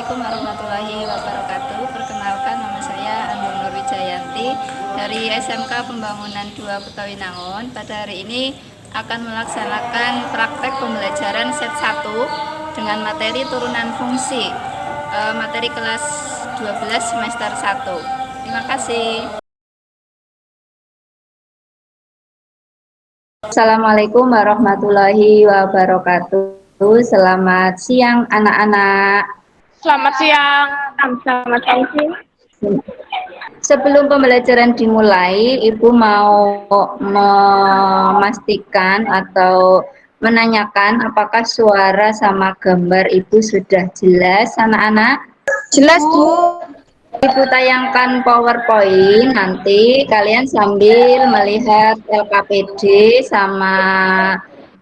Assalamualaikum warahmatullahi wabarakatuh. Perkenalkan, nama saya Andung Nur Wijayanti dari SMK Pembangunan 2 Petawinangun. Pada hari ini akan melaksanakan praktek pembelajaran set 1 dengan materi turunan fungsi, materi kelas 12 semester 1. Terima kasih. Assalamualaikum warahmatullahi wabarakatuh. Selamat siang anak-anak. Selamat siang. Selamat siang. Sebelum pembelajaran dimulai, Ibu mau memastikan atau menanyakan apakah suara sama gambar Ibu sudah jelas, anak-anak? Jelas, Bu. Ibu tayangkan PowerPoint, nanti kalian sambil melihat LKPD sama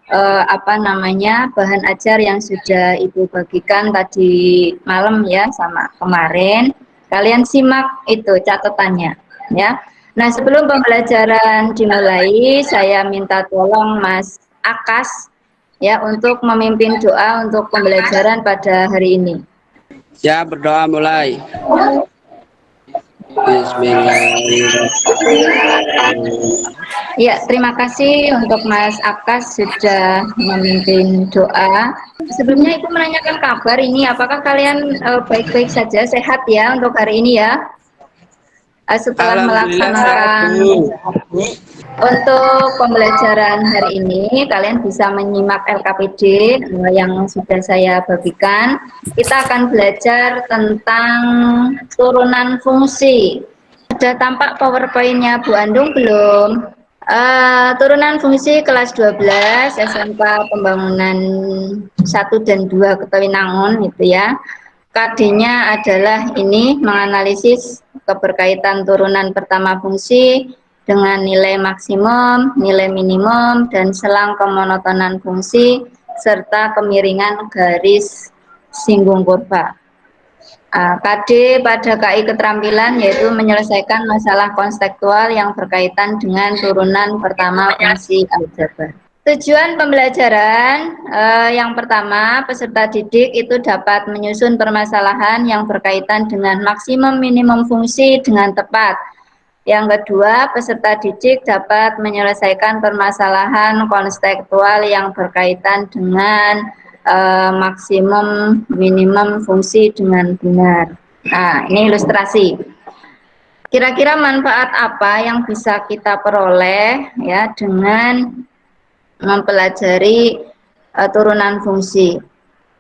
bahan ajar yang sudah Ibu bagikan tadi malam ya sama kemarin. Kalian simak itu catatannya ya. Nah, sebelum pembelajaran dimulai, saya minta tolong Mas Akas ya untuk memimpin doa untuk pembelajaran pada hari ini. Ya, berdoa mulai. Bismillahirrahmanirrahim. Ya, terima kasih untuk Mas Akas sudah memimpin doa. Sebelumnya Ibu menanyakan kabar ini, apakah kalian baik-baik saja, sehat ya untuk hari ini ya? Setelah Alhamdulillah sehat, melaksanakan Bu. untuk pembelajaran hari ini, kalian bisa menyimak LKPD yang sudah saya bagikan. Kita akan belajar tentang turunan fungsi. Sudah tampak PowerPoint-nya Bu Andung belum? Turunan fungsi kelas 12 SMK Pembangunan 1 dan 2 Ketawinangun itu ya. KD-nya adalah ini menganalisis keberkaitan turunan pertama fungsi dengan nilai maksimum, nilai minimum, dan selang kemonotonan fungsi serta kemiringan garis singgung kurva. KD pada KI keterampilan yaitu menyelesaikan masalah konseptual yang berkaitan dengan turunan pertama fungsi aljabar. Tujuan pembelajaran yang pertama, peserta didik itu dapat menyusun permasalahan yang berkaitan dengan maksimum minimum fungsi dengan tepat. Yang kedua, peserta didik dapat menyelesaikan permasalahan konseptual yang berkaitan dengan maksimum minimum fungsi dengan benar. Nah, ini ilustrasi. Kira-kira manfaat apa yang bisa kita peroleh ya dengan mempelajari turunan fungsi?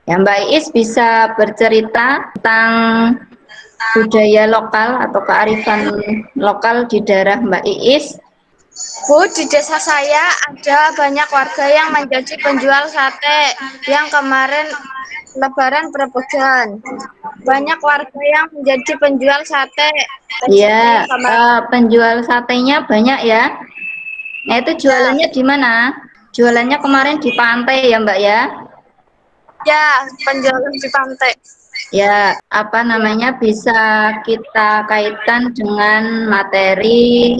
Ya, Mbak Iis bisa bercerita tentang budaya lokal atau kearifan lokal di daerah Mbak Iis. Bu, di desa saya ada banyak warga yang menjadi penjual sate yang kemarin Lebaran berebutan. Banyak warga yang menjadi penjual sate. Ya, penjual satenya banyak ya. Nah, itu jualannya di mana? Jualannya kemarin di pantai ya, Mbak ya? Ya, penjualan di pantai. Ya, apa namanya bisa kita kaitkan dengan materi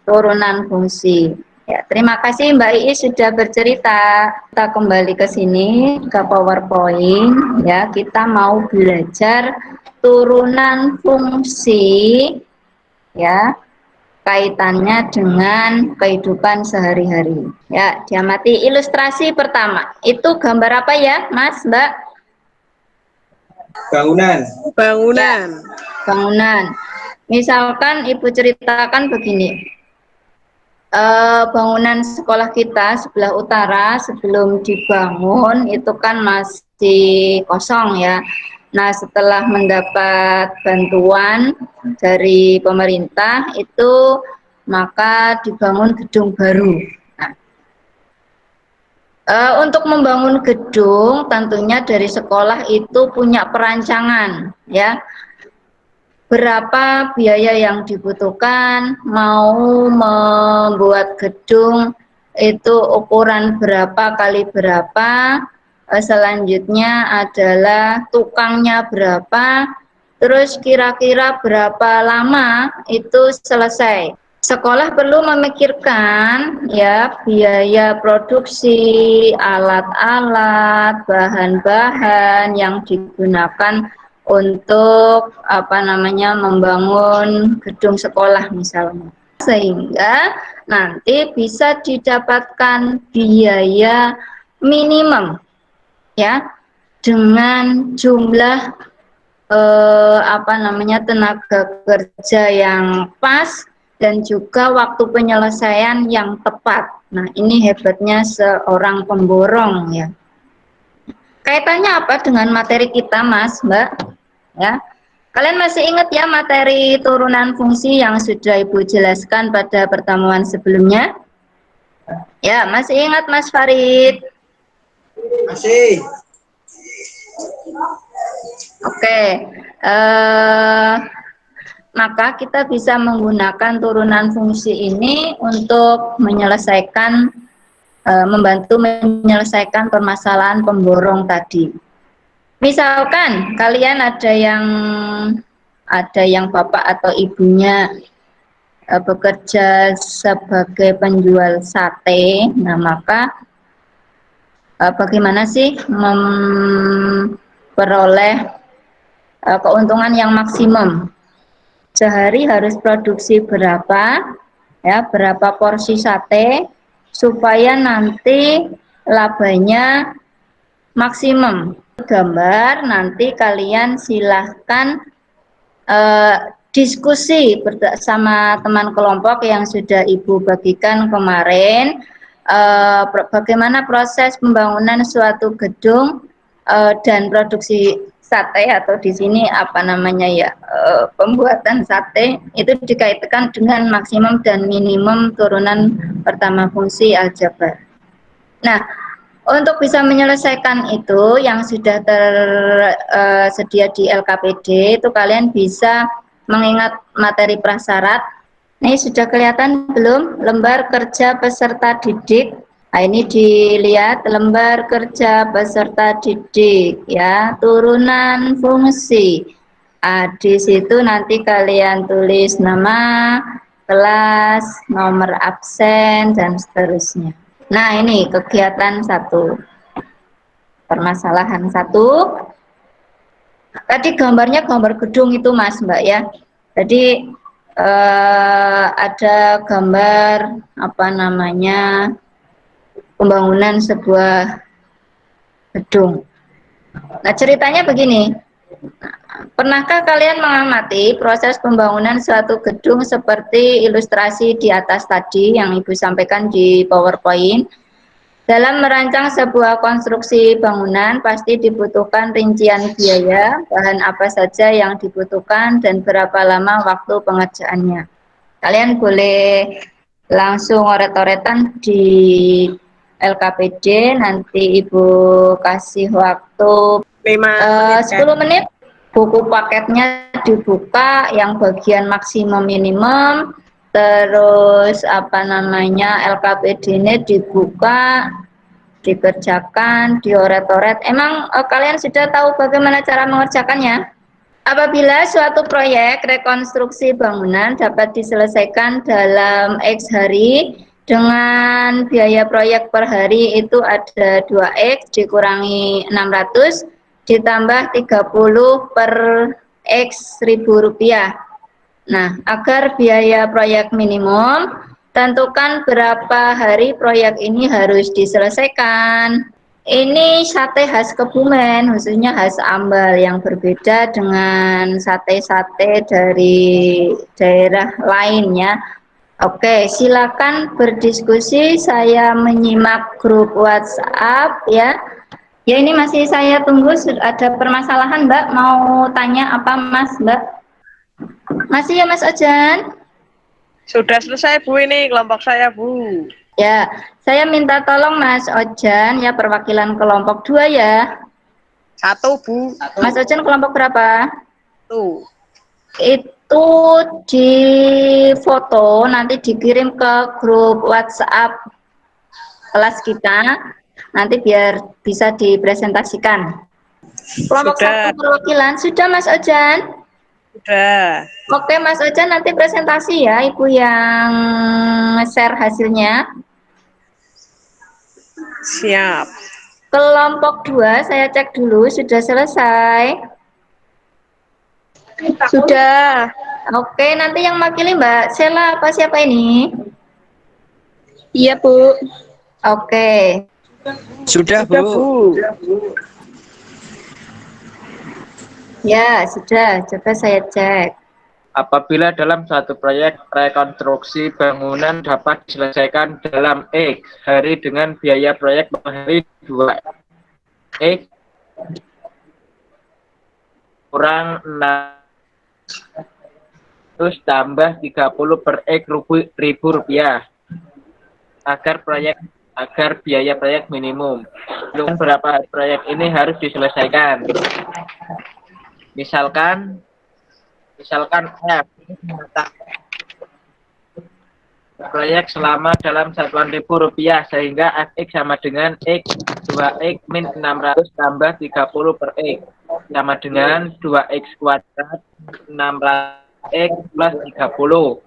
turunan fungsi. Ya, terima kasih Mbak Iis sudah bercerita. Kita kembali ke sini ke PowerPoint ya. Kita mau belajar turunan fungsi ya. Kaitannya dengan kehidupan sehari-hari. Ya, diamati ilustrasi pertama. Itu gambar apa ya, Mas, Mbak? Bangunan. Bangunan. Ya, bangunan. Misalkan Ibu ceritakan begini. Bangunan sekolah kita sebelah utara sebelum dibangun itu kan masih kosong ya. Nah, setelah mendapat bantuan dari pemerintah itu maka dibangun gedung baru. Nah, untuk membangun gedung tentunya dari sekolah itu punya perancangan ya. Berapa biaya yang dibutuhkan, mau membuat gedung itu ukuran berapa kali berapa, selanjutnya adalah tukangnya berapa, terus kira-kira berapa lama itu selesai. Sekolah perlu memikirkan ya biaya produksi, alat-alat, bahan-bahan yang digunakan untuk membangun gedung sekolah misalnya, sehingga nanti bisa didapatkan biaya minimum ya dengan jumlah tenaga kerja yang pas dan juga waktu penyelesaian yang tepat. Nah, ini hebatnya seorang pemborong ya. Kaitannya apa dengan materi kita, Mas, Mbak? Ya. Kalian masih ingat ya materi turunan fungsi yang sudah Ibu jelaskan pada pertemuan sebelumnya? Ya, masih ingat Mas Farid? Masih. Oke. Maka kita bisa menggunakan turunan fungsi ini untuk membantu menyelesaikan permasalahan pemborong tadi. Misalkan kalian ada yang bapak atau ibunya bekerja sebagai penjual sate, nah maka bagaimana sih memperoleh keuntungan yang maksimum? Sehari harus produksi berapa porsi sate supaya nanti labanya maksimum. Gambar nanti kalian silahkan diskusi bersama teman kelompok yang sudah Ibu bagikan kemarin, bagaimana proses pembangunan suatu gedung dan produksi sate, atau di sini pembuatan sate itu dikaitkan dengan maksimum dan minimum turunan pertama fungsi aljabar. Nah, untuk bisa menyelesaikan itu yang sudah tersedia di LKPD, itu kalian bisa mengingat materi prasyarat. Ini sudah kelihatan belum lembar kerja peserta didik? Nah, ini dilihat lembar kerja peserta didik ya, turunan fungsi. Di situ nanti kalian tulis nama, kelas, nomor absen, dan seterusnya. Nah, ini kegiatan 1. Permasalahan 1. Tadi gambarnya gambar gedung itu, Mas, Mbak ya. Jadi ada gambar pembangunan sebuah gedung. Nah, ceritanya begini. Pernahkah kalian mengamati proses pembangunan suatu gedung seperti ilustrasi di atas tadi yang Ibu sampaikan di PowerPoint? Dalam merancang sebuah konstruksi bangunan pasti dibutuhkan rincian biaya, bahan apa saja yang dibutuhkan, dan berapa lama waktu pengerjaannya. Kalian boleh langsung oret-oretan di LKPD, nanti Ibu kasih waktu 10 menit. Buku paketnya dibuka, yang bagian maksimum minimum, terus LKPD ini dibuka, dikerjakan, dioret-oret. Emang kalian sudah tahu bagaimana cara mengerjakannya? Apabila suatu proyek rekonstruksi bangunan dapat diselesaikan dalam X hari dengan biaya proyek per hari itu ada 2X dikurangi 600 ditambah 30 per X Rp1.000. Nah, agar biaya proyek minimum, tentukan berapa hari proyek ini harus diselesaikan. Ini sate khas Kebumen, khususnya khas Ambal, yang berbeda dengan sate-sate dari daerah lainnya. Oke, silakan berdiskusi. Saya menyimak grup WhatsApp ya. Ya, ini masih saya tunggu. Ada permasalahan, Mbak? Mau tanya apa, Mas, Mbak? Masih ya, Mas Ojan? Sudah selesai, Bu, ini kelompok saya, Bu. Ya, saya minta tolong Mas Ojan ya, perwakilan kelompok 2 ya. 1, Bu. Mas Ojan kelompok berapa? Tuh. Itu di foto, nanti dikirim ke grup WhatsApp kelas kita, nanti biar bisa dipresentasikan. Kelompok 1 perwakilan, sudah Mas Ojan? Sudah. Oke Mas Ojan, nanti presentasi ya, Ibu yang share hasilnya. Siap. Kelompok 2 saya cek dulu sudah selesai. Sudah. Oke, nanti yang makili Mbak Sela apa siapa ini? Iya, Bu. Oke. Sudah, Sudah, Bu. Bu. Ya, sudah. Coba saya cek. Apabila dalam satu proyek rekonstruksi bangunan dapat diselesaikan dalam X hari dengan biaya proyek per hari 2X kurang 600 tambah 30 per X ribu rupiah agar biaya proyek minimum. Dengan berapa proyek ini harus diselesaikan? Misalkan F proyek selama dalam satuan ribu rupiah sehingga Fx sama dengan X 2X min 600 tambah 30 per X sama dengan 2X kuadrat 600X plus 30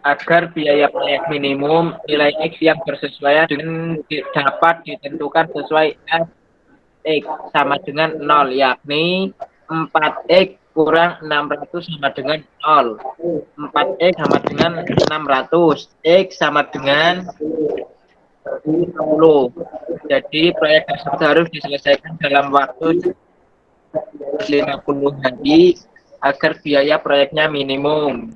agar biaya proyek minimum nilai X yang bersesuaian dengan dapat ditentukan sesuai Fx sama dengan 0 yakni 4X kurang 600 sama dengan 0. 4X sama dengan 600. X sama dengan 30. Jadi proyek tersebut harus diselesaikan dalam waktu 50 hari agar biaya proyeknya minimum.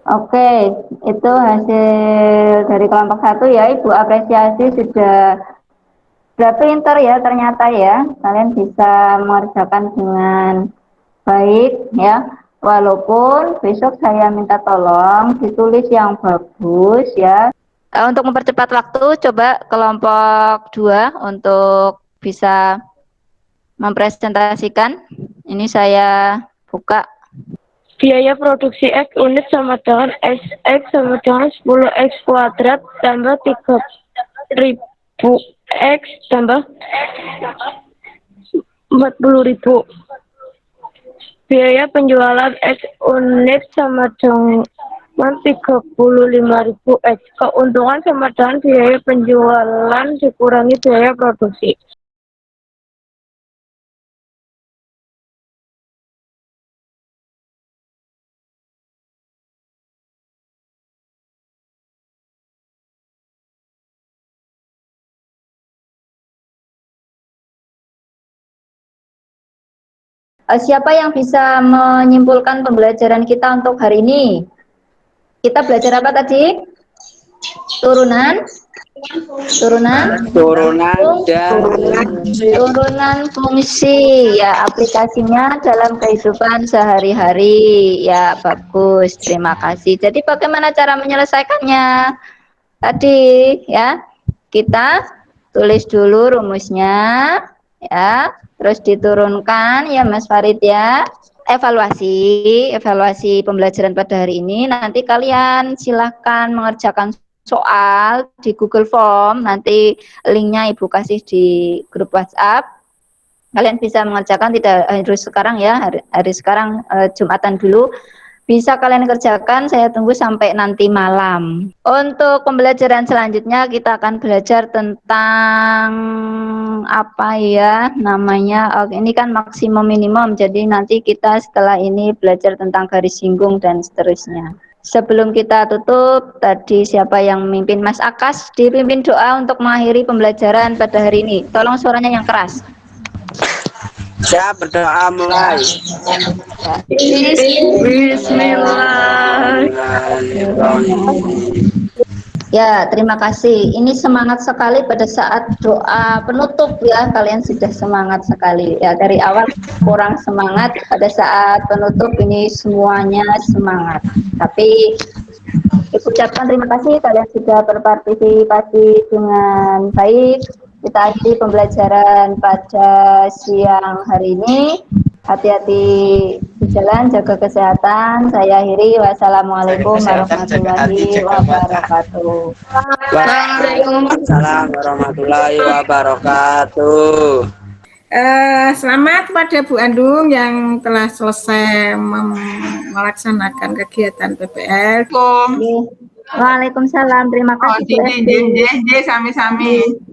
Oke, itu hasil dari kelompok 1 ya, Ibu apresiasi sudah pintar ya ternyata ya. Kalian bisa mengerjakan dengan baik ya. Walaupun besok saya minta tolong ditulis yang bagus ya. Untuk mempercepat waktu, coba kelompok 2 untuk bisa mempresentasikan. Ini saya buka. Biaya produksi X unit sama dengan X sama dengan 10X kuadrat tambah 3000 X tambah 40.000. Biaya penjualan X unit sama dengan 35.000 X. Keuntungan sama dengan biaya penjualan dikurangi biaya produksi. Siapa yang bisa menyimpulkan pembelajaran kita untuk hari ini? Kita belajar apa tadi? Turunan fungsi ya, aplikasinya dalam kehidupan sehari-hari ya. Bagus, terima kasih. Jadi bagaimana cara menyelesaikannya tadi ya? Kita tulis dulu rumusnya ya, terus diturunkan ya Mas Farid ya. Evaluasi pembelajaran pada hari ini. Nanti kalian silahkan mengerjakan soal di Google Form, nanti linknya Ibu kasih di grup WhatsApp. Kalian bisa mengerjakan, tidak harus sekarang ya, hari sekarang Jumatan dulu. Bisa kalian kerjakan, saya tunggu sampai nanti malam. Untuk pembelajaran selanjutnya kita akan belajar tentang apa ya namanya, ini kan maksimum minimum, jadi nanti kita setelah ini belajar tentang garis singgung dan seterusnya. Sebelum kita tutup, tadi siapa yang memimpin? Mas Akas, dipimpin doa untuk mengakhiri pembelajaran pada hari ini. Tolong suaranya yang keras. Saya berdoa mulai. Bismillahirrahmanirrahim. Ya, terima kasih. Ini semangat sekali pada saat doa penutup ya. Kalian sudah semangat sekali. Ya, dari awal kurang semangat, pada saat penutup ini semuanya semangat. Tapi ucapkan terima kasih kalian sudah berpartisipasi dengan baik. Kita akhiri pembelajaran pada siang hari ini. Hati-hati di jalan, jaga kesehatan. Saya akhiri. Wassalamualaikum warahmatullahi wabarakatuh. Waalaikumsalam warahmatullahi wabarakatuh. Selamat pada Bu Andung yang telah selesai melaksanakan kegiatan PPL. Waalaikumsalam. Terima kasih. Sami-sami.